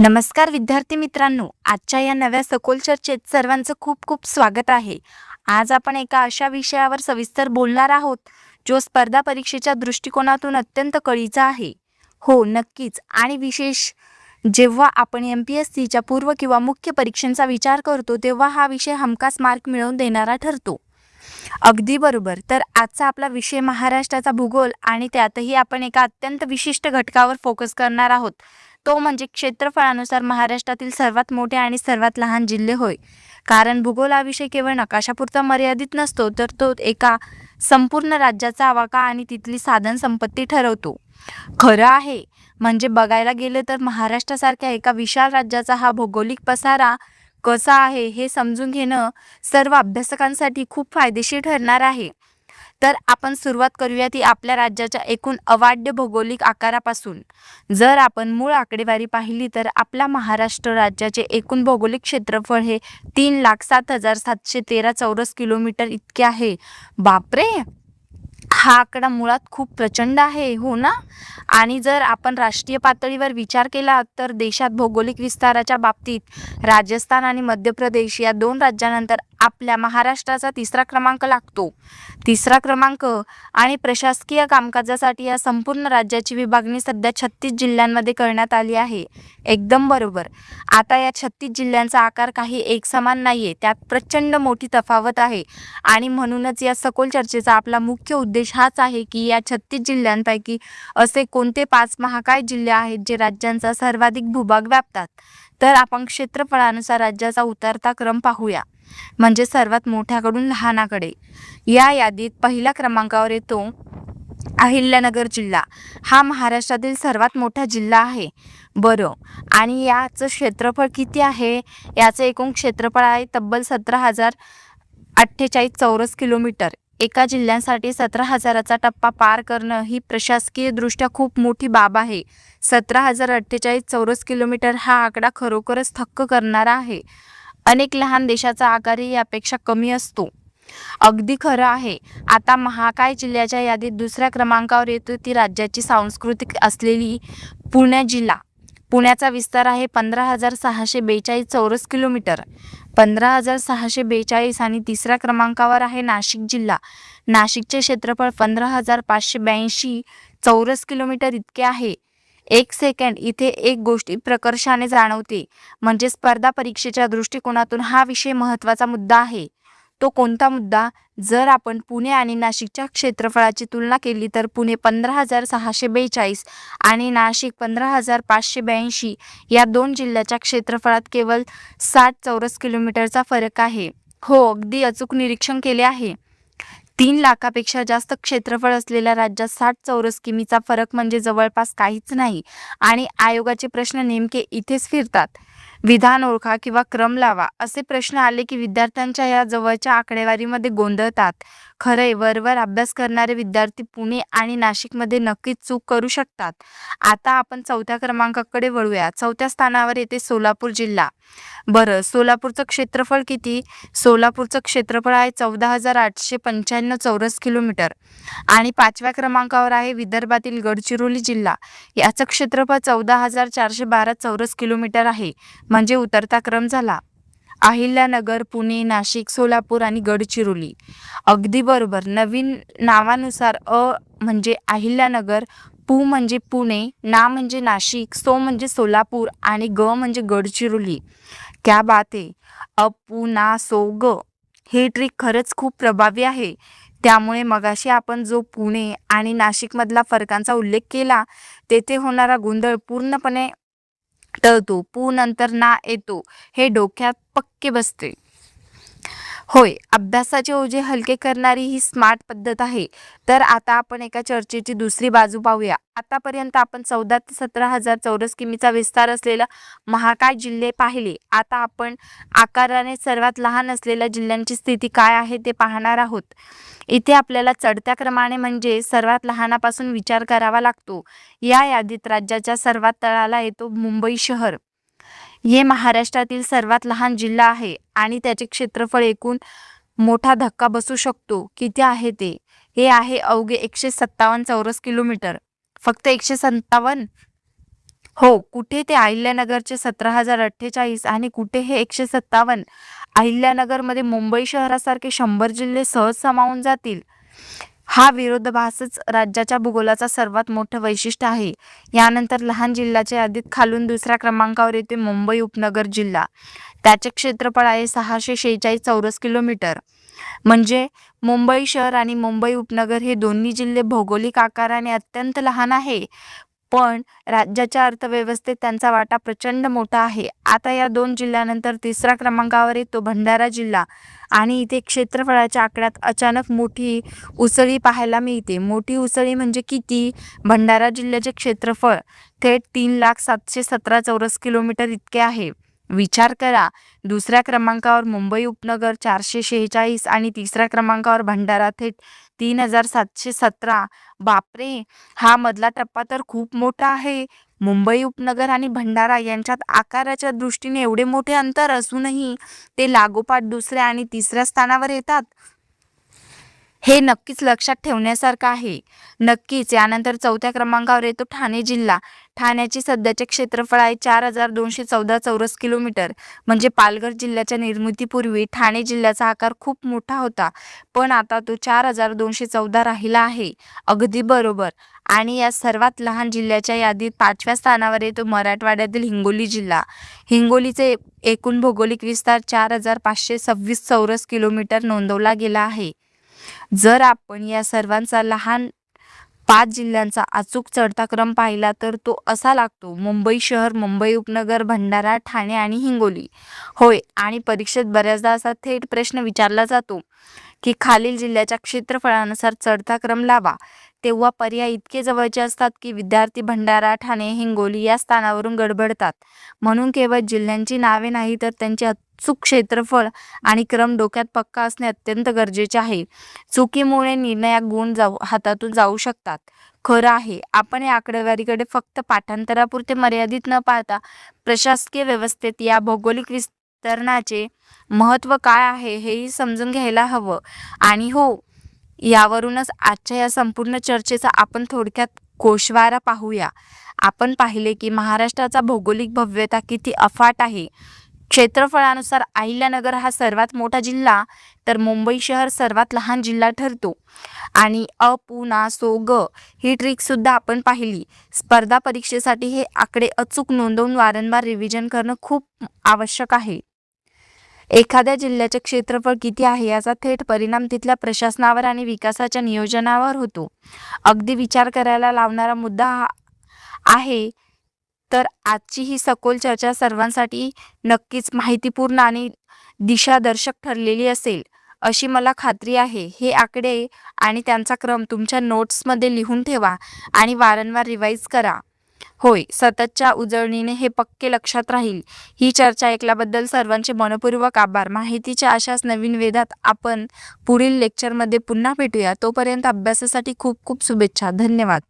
नमस्कार विद्यार्थी मित्रांनो, आजच्या या नव्या सखोल चर्चेत सर्वांचं खूप खूप स्वागत आहे. आज आपण एका अशा विषयावर सविस्तर बोलणार आहोत जो स्पर्धा परीक्षेच्या दृष्टिकोनातून अत्यंत कळीचा आहे. हो, नक्कीच. आणि विशेष जेव्हा आपण MPSCच्या पूर्व किंवा मुख्य परीक्षांचा विचार करतो तेव्हा हा विषय हमखास मार्क मिळवून देणारा ठरतो. अगदी बरोबर. तर आजचा आपला विषय महाराष्ट्राचा भूगोल आणि त्यातही आपण एका अत्यंत विशिष्ट घटकावर फोकस करणार आहोत. तो म्हणजे क्षेत्रफळानुसार महाराष्ट्रातील सर्वात मोठे आणि सर्वात लहान जिल्हे होय. कारण भूगोल हा विषय केवळ नकाशापुरता मर्यादित नसतो, तर तो एका संपूर्ण राज्याचा आवाका आणि तिथली साधन संपत्ती ठरवतो. खरं आहे. म्हणजे बघायला गेलं तर महाराष्ट्रासारख्या एका विशाल राज्याचा हा भौगोलिक पसारा कसा आहे हे समजून घेणं सर्व अभ्यासकांसाठी खूप फायदेशीर ठरणार आहे. तर आपण सुरुवात करूया ती आपल्या राज्याच्या एकूण अवाढव्य भौगोलिक आकारापासून. जर आपण मूळ आकडेवारी पाहिली तर आपल्या महाराष्ट्र राज्याचे एकूण भौगोलिक क्षेत्रफळ हे 3,07,713 चौरस किलोमीटर इतके आहे. बापरे, हा आकडा मुळात खूप प्रचंड आहे, हो ना? आणि जर आपण राष्ट्रीय पातळीवर विचार केला तर देशात भौगोलिक विस्ताराच्या बाबतीत राजस्थान आणि मध्य प्रदेश या दोन राज्यानंतर आपल्या महाराष्ट्राचा तिसरा क्रमांक लागतो. तिसरा क्रमांक. आणि प्रशासकीय कामकाजासाठी या संपूर्ण राज्याची विभागणी सध्या 36 जिल्ह्यांमध्ये करण्यात आली आहे. एकदम बरोबर. आता या 36 जिल्ह्यांचा आकार काही एकसमान नाहीये, त्यात प्रचंड मोठी तफावत आहे. आणि म्हणूनच या सखोल चर्चेचा आपला मुख्य उद्देश हाच आहे की या 36 जिल्ह्यांपैकी असे कोणते 5 महाकाय जिल्हे आहेत जे राज्यांचा सर्वाधिक भूभाग व्यापतात. तर आपण क्षेत्रफळानुसार राज्याचा उतरता क्रम पाहूया, म्हणजे सर्वात मोठ्याकडून लहानाकडे. या यादीत पहिल्या क्रमांकावर येतो अहिल्यानगर जिल्हा. हा महाराष्ट्रातील सर्वात मोठा जिल्हा आहे. बरं, आणि याचं क्षेत्रफळ किती आहे? याचं एकूण क्षेत्रफळ आहे तब्बल 17,048 चौरस किलोमीटर. एका जिल्ह्यासाठी 17,000चा टप्पा पार करणं ही प्रशासकीयदृष्ट्या खूप मोठी बाब आहे. 17,048 चौरस किलोमीटर हा आकडा खरोखरच थक्क करणारा आहे. अनेक लहान देशाचा आकारही यापेक्षा कमी असतो. अगदी खरं आहे. आता महाकाय जिल्ह्याच्या यादीत दुसऱ्या क्रमांकावर येतो ती राज्याची सांस्कृतिक असलेली पुणे जिल्हा. पुण्याचा विस्तार आहे 15,642 चौरस किलोमीटर. 15,642. आणि तिसऱ्या क्रमांकावर आहे नाशिक जिल्हा. नाशिकचे क्षेत्रफळ 15,582 चौरस किलोमीटर इतके आहे. एक सेकंड, इथे एक गोष्ट प्रकर्षाने जाणवते, म्हणजे स्पर्धा परीक्षेच्या दृष्टिकोनातून हा विषय महत्त्वाचा मुद्दा आहे. तो कोणता मुद्दा? जर आपण पुणे आणि नाशिकच्या क्षेत्रफळाची तुलना केली तर पुणे 15,642 आणि नाशिक 15,582 या दोन जिल्ह्याच्या क्षेत्रफळात केवळ 60 चौरस किलोमीटरचा फरक आहे. हो, अगदी अचूक निरीक्षण केले आहे. 3 लाखापेक्षा जास्त क्षेत्रफळ असलेल्या राज्यात 60 चौरस किमीचा फरक म्हणजे जवळपास काहीच नाही. आणि आयोगाचे प्रश्न नेमके इथेच फिरतात. विधान ओळखा किंवा क्रम लावा असे प्रश्न आले की विद्यार्थ्यांच्या या जवळच्या आकडेवारीमध्ये गोंधळतात. खरंय, वरवर अभ्यास करणारे विद्यार्थी पुणे आणि नाशिकमध्ये नक्कीच चूक करू शकतात. आता आपण चौथ्या क्रमांकाकडे वळूया. चौथ्या स्थानावर येते सोलापूर जिल्हा. बरं, सोलापूरचं क्षेत्रफळ किती? सोलापूरचं क्षेत्रफळ आहे 14,895 चौरस किलोमीटर. आणि 5व्या क्रमांकावर आहे विदर्भातील गडचिरोली जिल्हा. याचं क्षेत्रफळ 14,412 चौरस किलोमीटर आहे. म्हणजे उतरता क्रम झाला. अहिल्यानगर, पुणे, नाशिक, सोलापूर आणि गडचिरोली. अगदी बरोबर. नवीन नावानुसार म्हणजे अहिल्यानगर, पु म्हणजे पुणे, ना म्हणजे नाशिक, सो म्हणजे सोलापूर आणि ग म्हणजे गडचिरोली. क्या बात आहे. पु ना सो ग हे ट्रिक खरंच खूप प्रभावी आहे. त्यामुळे मगाशी आपण जो पुणे आणि नाशिकमधला फरकांचा उल्लेख केला तेथे होणारा गोंधळ पूर्णपणे टळतो. पु नंतर ना येतो हे डोक्यात पक्के बसते. होय, अभ्यासाचे ओझे हलके करणारी ही स्मार्ट पद्धत आहे. तर आता आपण एका चर्चेची दुसरी बाजू पाहूया. आतापर्यंत आपण 14 ते 17,000 चौरस किमीचा विस्तार असलेला महाकाय जिल्हे पाहिले. आता आपण आकाराने सर्वात लहान असलेल्या जिल्ह्यांची स्थिती काय आहे ते पाहणार आहोत. इथे आपल्याला चढत्या क्रमाने म्हणजे सर्वात लहानापासून विचार करावा लागतो. या यादीत राज्याच्या सर्वात तळाला येतो मुंबई शहर. हे महाराष्ट्रातील सर्वात लहान जिल्हा आहे आणि त्याचे क्षेत्रफळ एकूण मोठा धक्का बसू शकतो. किती आहे ते? हे आहे अवघे 157 चौरस किलोमीटर. फक्त 157. हो, कुठे ते अहिल्यानगरचे 17,048 आणि कुठे हे 157. अहिल्यानगरमध्ये मुंबई शहरासारखे 100 जिल्हे सहज सामावून जातील. हा विरोधाभासच राज्याच्या भूगोलाचा सर्वात मोठं वैशिष्ट्य आहे. यानंतर लहान जिल्ह्याच्या यादीत खालून दुसऱ्या क्रमांकावर येते मुंबई उपनगर जिल्हा. त्याचे क्षेत्रफळ आहे 646 चौरस किलोमीटर. म्हणजे मुंबई शहर आणि मुंबई उपनगर हे दोन्ही जिल्हे भौगोलिक आकाराने अत्यंत लहान आहे, पण राज्याच्या अर्थव्यवस्थेत त्यांचा वाटा प्रचंड मोठा आहे. आता या दोन जिल्ह्यानंतर तिसऱ्या क्रमांकावर येतो भंडारा जिल्हा आणि इथे क्षेत्रफळाच्या आकड्यात अचानक मोठी उसळी पाहायला मिळते. मोठी उसळी म्हणजे किती? भंडारा जिल्ह्याचे क्षेत्रफळ थेट 3,07,17 चौरस किलोमीटर इतके आहे. विचार करा, दुसऱ्या क्रमांकावर मुंबई उपनगर 446 आणि तिसऱ्या क्रमांकावर भंडारा थेट 3,717. बापरे, हा मधला टप्पा तर खूप मोठा आहे. मुंबई उपनगर आणि भंडारा यांच्यात आकाराच्या दृष्टीने एवढे मोठे अंतर असूनही ते लागोपाठ दुसऱ्या आणि तिसऱ्या स्थानावर येतात. हे नक्कीच लक्षात ठेवण्यासारखं आहे. नक्कीच यानंतर चौथ्या क्रमांकावर येतो ठाणे जिल्हा. ठाण्याचे सध्याचे क्षेत्रफळ आहे 4,214 चौरस किलोमीटर. म्हणजे पालघर जिल्ह्याच्या निर्मितीपूर्वी ठाणे जिल्ह्याचा आकार खूप मोठा होता, पण आता तो 4,214 राहिला आहे. अगदी बरोबर. आणि या सर्वात लहान जिल्ह्याच्या यादीत 5व्या स्थानावर येतो मराठवाड्यातील हिंगोली जिल्हा. हिंगोलीचे एकूण भौगोलिक विस्तार 4,526 चौरस किलोमीटर नोंदवला गेला आहे. जर आपण या सर्वांचा लहान 5 जिल्ह्यांचा अचूक चढता क्रम पाहिला तर तो असा लागतो: मुंबई शहर, मुंबई उपनगर, भंडारा, ठाणे आणि हिंगोली. होय, आणि परीक्षेत बऱ्याचदा असा थेट प्रश्न विचारला जातो की खालील जिल्ह्याच्या क्षेत्रफळानुसार चढता क्रम लावा. तेव्हा पर्याय इतके जवळचे असतात की विद्यार्थी भंडारा, ठाणे, हिंगोली या स्थानावरून गडबडतात. म्हणून केवळ जिल्ह्यांची नावे नाही तर त्यांचे अचूक क्षेत्रफळ आणि क्रम डोक्यात पक्का असणे अत्यंत गरजेचे आहे. चुकीमुळे निर्णयात गुण हातातून जाऊ शकतात. खरं आहे, आपण या आकडेवारीकडे फक्त पाठांतरापुरते मर्यादित न पाहता प्रशासकीय व्यवस्थेत या भौगोलिक विस्तारणाचे महत्त्व काय आहे हेही समजून घ्यायला हवं. आणि हो, यावरूनच आजच्या या संपूर्ण चर्चेचा आपण थोडक्यात गोषवारा पाहूया. आपण पाहिले की महाराष्ट्राचा भौगोलिक भव्यता किती अफाट आहे. क्षेत्रफळानुसार अहिल्यानगर हा सर्वात मोठा जिल्हा तर मुंबई शहर सर्वात लहान जिल्हा ठरतो. आणि अ, पु, ना, सो, ग ही ट्रिक सुद्धा आपण पाहिली. स्पर्धा परीक्षेसाठी हे आकडे अचूक नोंदवून वारंवार रिव्हिजन करणं खूप आवश्यक आहे. एखाद्या जिल्ह्याचे क्षेत्रफळ किती आहे याचा थेट परिणाम तिथल्या प्रशासनावर आणि विकासाच्या नियोजनावर होतो. अगदी विचार करायला लावणारा मुद्दा आहे. तर आजची ही सखोल चर्चा सर्वांसाठी नक्कीच माहितीपूर्ण आणि दिशादर्शक ठरलेली असेल अशी मला खात्री आहे. हे आकडे आणि त्यांचा क्रम तुमच्या नोट्समध्ये लिहून ठेवा आणि वारंवार रिवाईज करा. होय, सततच्या उजळणीने हे पक्के लक्षात राहील. ही चर्चा ऐकल्याबद्दल सर्वांचे मनपूर्वक आभार. माहितीच्या अशाच नवीन वेधात आपण पुढील लेक्चरमध्ये पुन्हा भेटूया. तोपर्यंत अभ्यासासाठी खूप खूप शुभेच्छा. धन्यवाद.